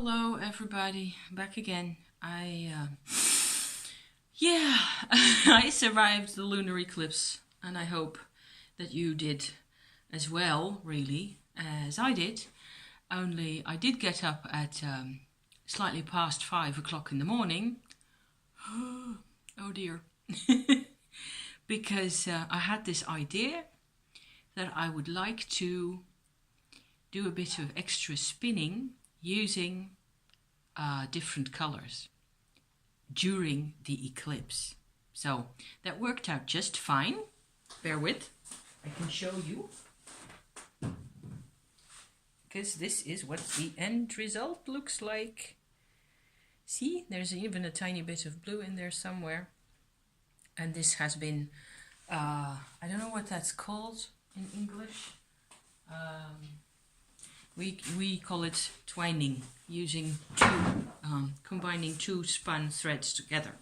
Hello everybody, back again. Yeah, I survived the lunar eclipse and I hope that you did as well, really, as I did. Only I did get up at slightly past 5 o'clock in the morning. Oh dear. Because I had this idea that I would like to do a bit of extra spinning using different colors during the eclipse. So that worked out just fine. Bear with, I can show you. Because this is what the end result looks like. See, there's even a tiny bit of blue in there somewhere. And this has been, I don't know what that's called in English. We call it twining, using combining two spun threads together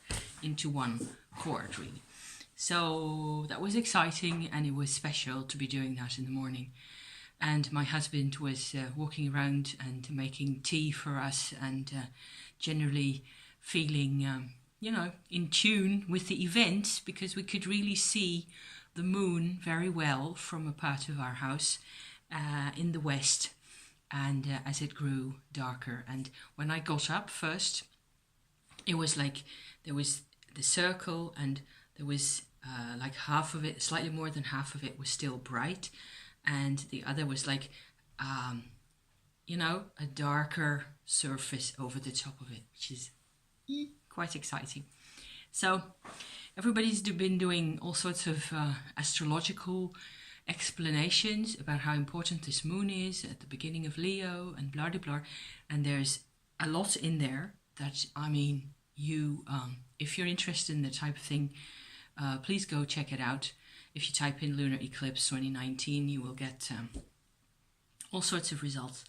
into one cord, really. So that was exciting, and it was special to be doing that in the morning. And my husband was walking around and making tea for us, and generally feeling, in tune with the event, because we could really see the moon very well from a part of our house in the west. And as it grew darker, and when I got up first, it was like there was the circle, and there was like half of it, slightly more than half of it was still bright, and the other was like, a darker surface over the top of it, which is quite exciting. So everybody's been doing all sorts of astrological explanations about how important this moon is at the beginning of Leo and blah blah blah, and there's a lot in there that, I mean, you if you're interested in the type of thing, please go check it out. If you type in lunar eclipse 2019, you will get all sorts of results.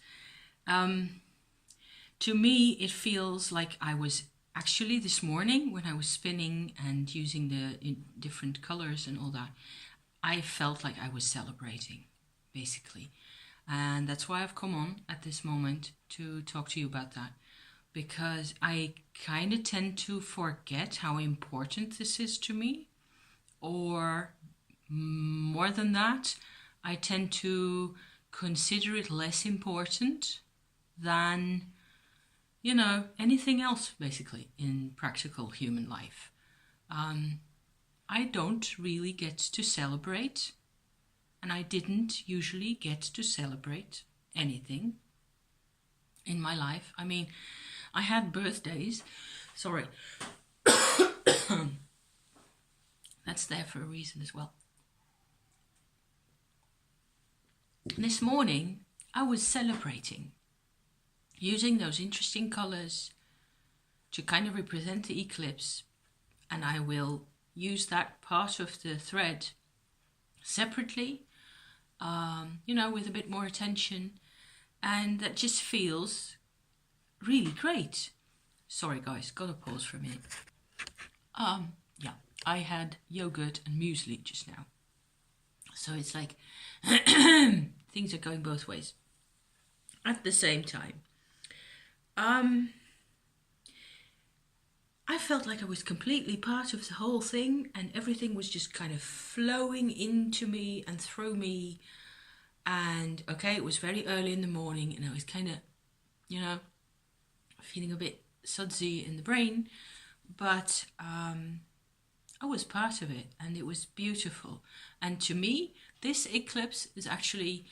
To me, it feels like I was actually this morning, when I was spinning and using the different colors and all that, I felt like I was celebrating, basically. And that's why I've come on at this moment to talk to you about that. Because I kind of tend to forget how important this is to me. Or more than that, I tend to consider it less important than, anything else, basically, in practical human life. I don't really get to celebrate, and I didn't usually get to celebrate anything in my life. I mean, I had birthdays. Sorry. That's there for a reason as well. This morning, I was celebrating, using those interesting colors to kind of represent the eclipse, and I will use that part of the thread separately, with a bit more attention, and that just feels really great. Sorry guys, gotta pause for a minute. I had yogurt and muesli just now, so it's like things are going both ways at the same time. I felt like I was completely part of the whole thing, and everything was just kind of flowing into me and through me. And okay, it was very early in the morning, and I was kind of, feeling a bit sudsy in the brain, but I was part of it, and it was beautiful. And to me, this eclipse is actually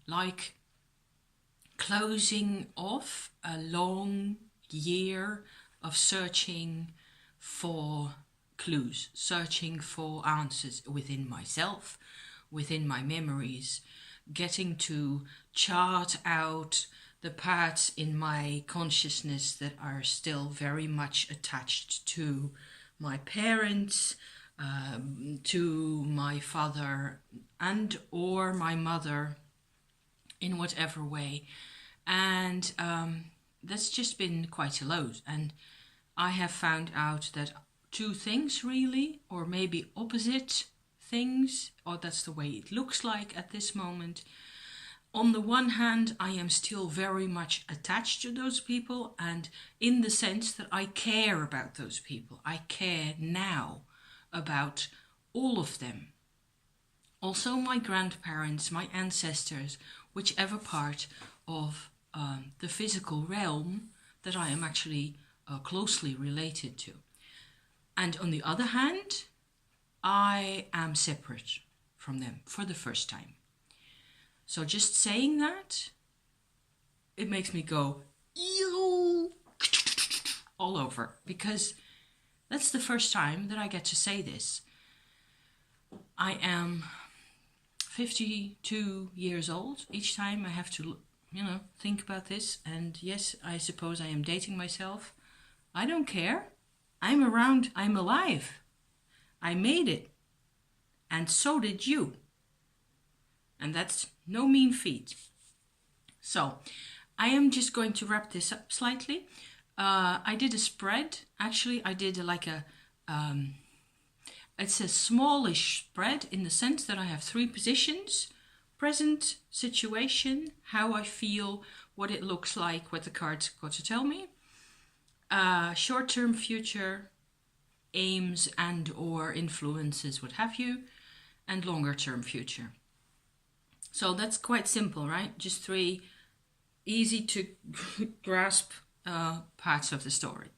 like closing off a long year of searching for clues, searching for answers within myself, within my memories, getting to chart out the parts in my consciousness that are still very much attached to my parents, to my father and or my mother in whatever way. And that's just been quite a load. And I have found out that two things really, or maybe opposite things, or that's the way it looks like at this moment, On the one hand, I am still very much attached to those people, and in the sense that I care about those people. I care now about all of them. Also my grandparents, my ancestors, whichever part of the physical realm that I am actually closely related to. And on the other hand, I am separate from them for the first time. So just saying that, it makes me go, ew, all over, because that's the first time that I get to say this. I am 52 years old. Each time I have to, think about this. And yes, I suppose I am dating myself. I don't care. I'm around. I'm alive. I made it. And so did you. And that's no mean feat. So I am just going to wrap this up slightly. I did a spread. Actually, I did it's a smallish spread in the sense that I have 3 positions: present, situation, how I feel, what it looks like, what the cards got to tell me, short-term future, aims and or influences, what have you, and longer-term future. So that's quite simple, right? Just 3 easy to grasp parts of the story.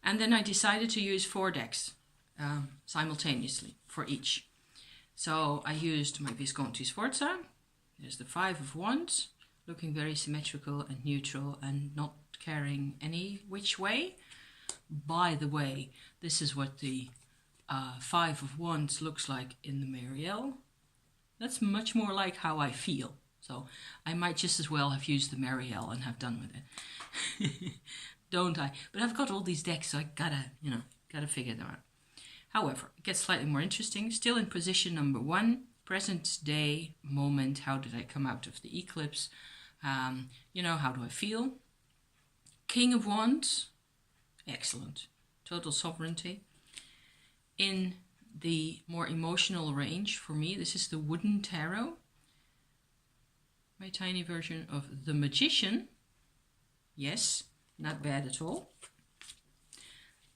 And then I decided to use 4 decks simultaneously for each. So I used my Visconti Sforza. There's the 5 of Wands, looking very symmetrical and neutral and not caring any which way. By the way, this is what the 5 of Wands looks like in the Marielle. That's much more like how I feel. So I might just as well have used the Marielle and have done with it. Don't I? But I've got all these decks, so I gotta figure them out. However, it gets slightly more interesting. Still in position number 1, present day moment. How did I come out of the eclipse? How do I feel? King of Wands, excellent. Total sovereignty. In the more emotional range for me, this is the Wooden Tarot. My tiny version of the Magician. Yes, not bad at all.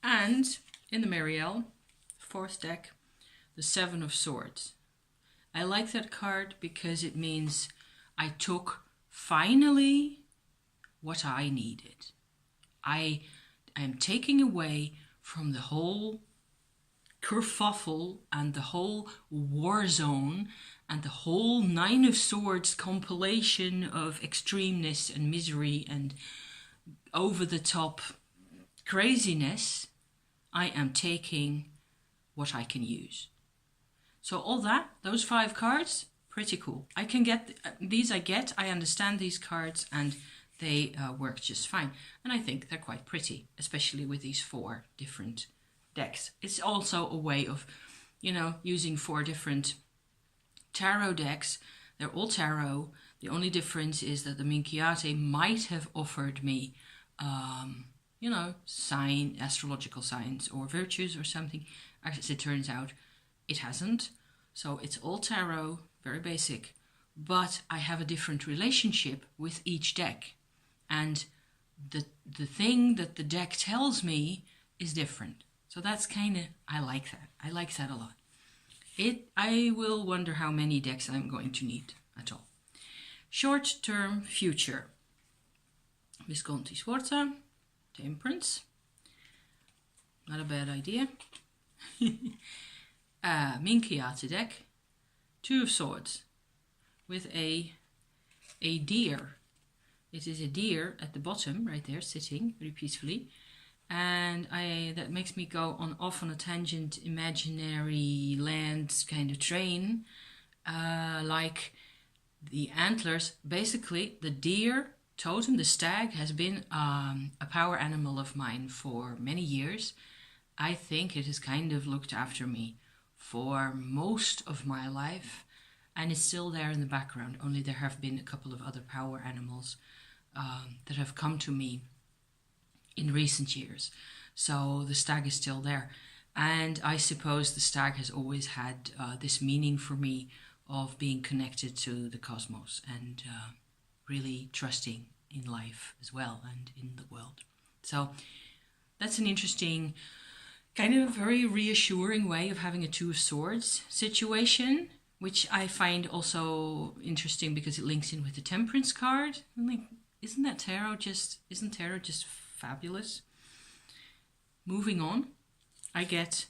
And in the Marielle, 4th deck, the 7 of Swords. I like that card because it means I took finally what I needed. I am taking away from the whole kerfuffle and the whole war zone and the whole 9 of Swords compilation of extremeness and misery and over the top craziness. I am taking what I can use. So all that, those 5 cards, pretty cool. I can get these. I understand these cards, and they work just fine. And I think they're quite pretty, especially with these 4 different decks. It's also a way of, using 4 different tarot decks. They're all tarot. The only difference is that the Minchiate might have offered me, astrological signs or virtues or something. As it turns out, it hasn't. So it's all tarot, very basic. But I have a different relationship with each deck. And the thing that the deck tells me is different. So that's I like that. I like that a lot. I will wonder how many decks I'm going to need at all. Short-term future. Visconti Sforza, Temperance. Not a bad idea. Minchiate deck, 2 of Swords, with a deer. It is a deer at the bottom, right there, sitting very peacefully. And that makes me go off on a tangent, imaginary land kind of train. Like the antlers, basically the deer totem, the stag, has been a power animal of mine for many years. I think it has kind of looked after me for most of my life, and it's still there in the background. Only there have been a couple of other power animals that have come to me in recent years. So the stag is still there. And I suppose the stag has always had this meaning for me of being connected to the cosmos and really trusting in life as well and in the world. So that's an interesting, kind of very reassuring way of having a Two of Swords situation, which I find also interesting because it links in with the Temperance card. I'm like, isn't tarot just fabulous? Moving on, I get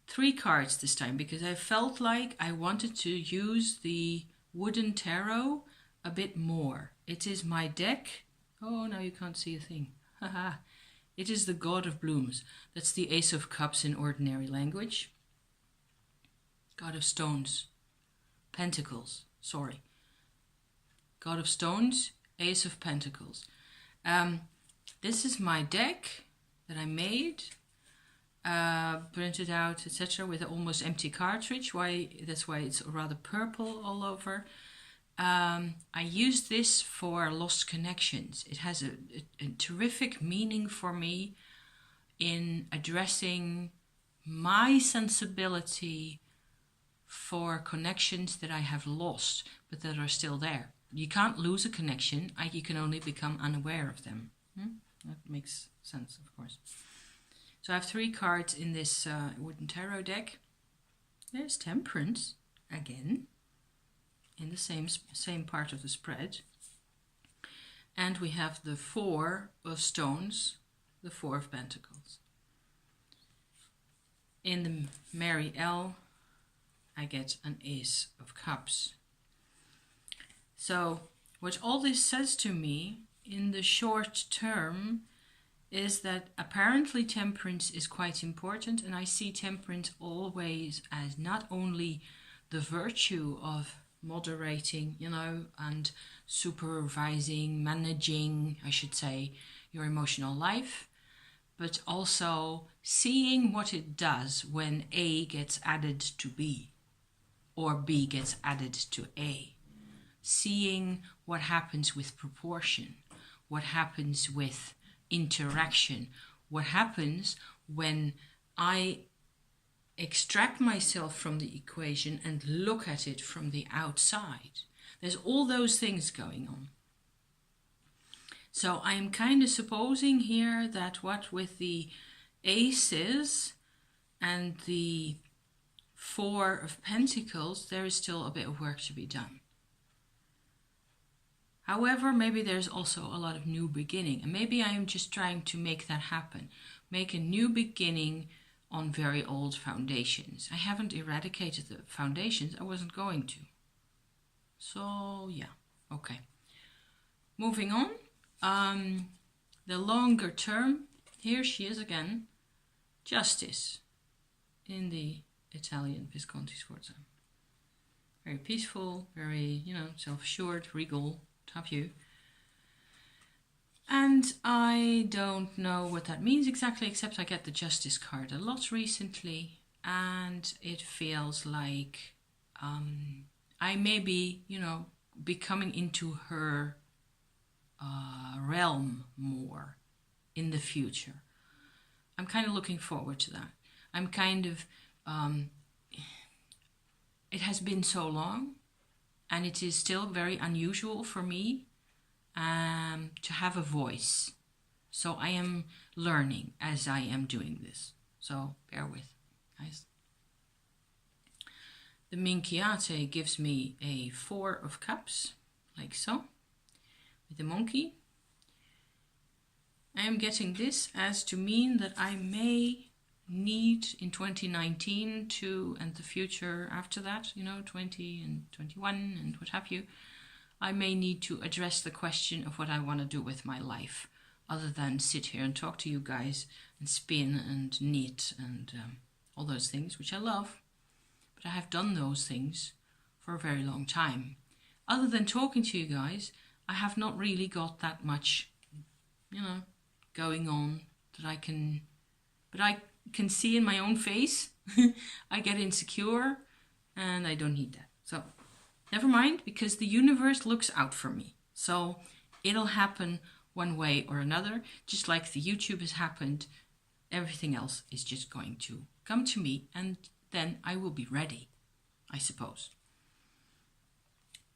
3 cards this time because I felt like I wanted to use the wooden tarot a bit more. It is my deck. Oh, now you can't see a thing. Haha. It is the God of Blooms. That's the Ace of Cups in ordinary language. God of Stones. Pentacles. Sorry. God of Stones, Ace of Pentacles. This is my deck that I made, printed out, etc., with an almost empty cartridge. That's why it's rather purple all over. I use this for lost connections. It has a terrific meaning for me in addressing my sensibility for connections that I have lost, but that are still there. You can't lose a connection, you can only become unaware of them. That makes sense, of course. So I have 3 cards in this wooden tarot deck. There's Temperance, again, in the same part of the spread. And we have the 4 of Stones, the 4 of Pentacles. In the Mary L, I get an Ace of Cups. So what all this says to me in the short term is that apparently temperance is quite important, and I see temperance always as not only the virtue of moderating, and supervising, managing, I should say, your emotional life, but also seeing what it does when A gets added to B or B gets added to A. Seeing what happens with proportion, what happens with interaction, what happens when I extract myself from the equation and look at it from the outside. There's all those things going on. So I'm kind of supposing here that what with the aces and the 4 of Pentacles, there is still a bit of work to be done. However, maybe there's also a lot of new beginning, and maybe I am just trying to make that happen. Make a new beginning on very old foundations. I haven't eradicated the foundations. I wasn't going to. So, yeah. Okay. Moving on. The longer term. Here she is again. Justice. In the Italian Visconti Sforza. Very peaceful. Very, self-assured, regal. Top you. And I don't know what that means exactly, except I get the Justice card a lot recently, and it feels like I may be, be coming into her realm more in the future. I'm kind of looking forward to that. I'm kind of, it has been so long, and it is still very unusual for me to have a voice. So I am learning as I am doing this. So bear with, guys. The Minchiate gives me a 4 of Cups, like so, with the monkey. I am getting this as to mean that I may need in 2019 and the future after that, 20 and 21 and what have you, I may need to address the question of what I want to do with my life, other than sit here and talk to you guys and spin and knit and all those things, which I love. But I have done those things for a very long time. Other than talking to you guys, I have not really got that much, going on that I can... But I can see in my own face, I get insecure, and I don't need that. So... never mind, because the universe looks out for me. So it'll happen one way or another. Just like the YouTube has happened, everything else is just going to come to me, and then I will be ready, I suppose.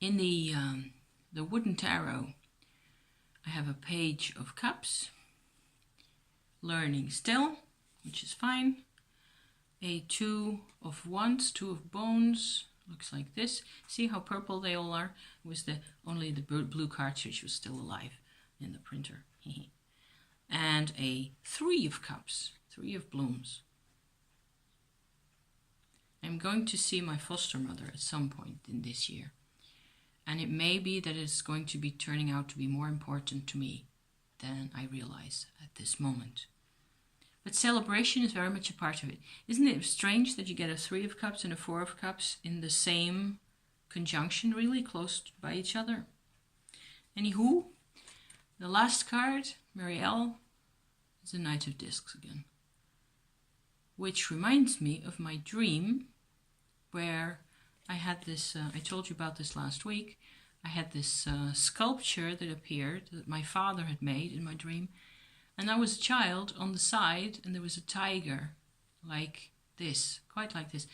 In the wooden tarot, I have a page of cups, learning still, which is fine. A 2 of wands, 2 of bones, looks like this. See how purple they all are? It was only the blue cartridge was still alive in the printer. And a 3 of cups, 3 of blooms. I'm going to see my foster mother at some point in this year. And it may be that it's going to be turning out to be more important to me than I realize at this moment. But celebration is very much a part of it. Isn't it strange that you get a 3 of cups and a 4 of cups in the same conjunction, really close by each other? Anywho, the last card, Marielle, is a Knight of Discs again. Which reminds me of my dream where I had this, I told you about this last week, I had this sculpture that appeared that my father had made in my dream. And I was a child on the side, and there was a tiger like this, quite like this.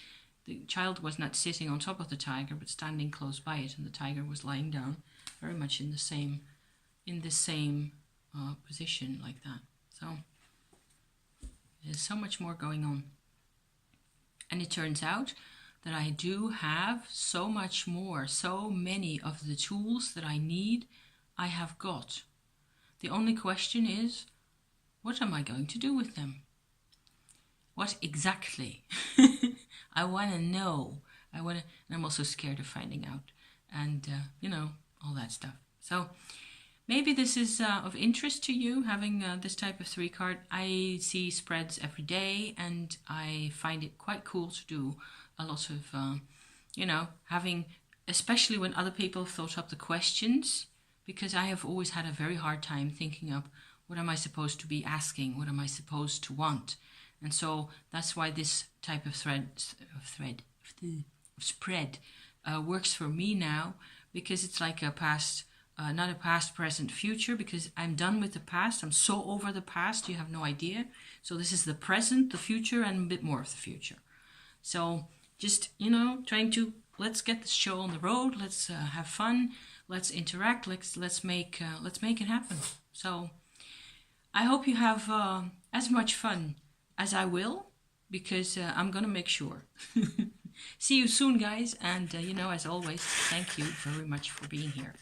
The child was not sitting on top of the tiger, but standing close by it, and the tiger was lying down, very much in the same position like that. So there's so much more going on. And it turns out that I do have so much more, so many of the tools that I need, I have got. The only question is, what am I going to do with them? What exactly? I want to know. And I'm also scared of finding out. And, all that stuff. So maybe this is of interest to you, having this type of 3 card. I see spreads every day, and I find it quite cool to do a lot of, having, especially when other people have thought up the questions, because I have always had a very hard time thinking up, what am I supposed to be asking? What am I supposed to want? And so that's why this type of spread works for me now, because it's like a past, not a past, present, future, because I'm done with the past. I'm so over the past, you have no idea. So this is the present, the future, and a bit more of the future. So just, trying to, let's get this show on the road. Let's have fun. Let's interact. Let's make it happen. So I hope you have as much fun as I will, because I'm going to make sure. See you soon, guys. And, as always, thank you very much for being here.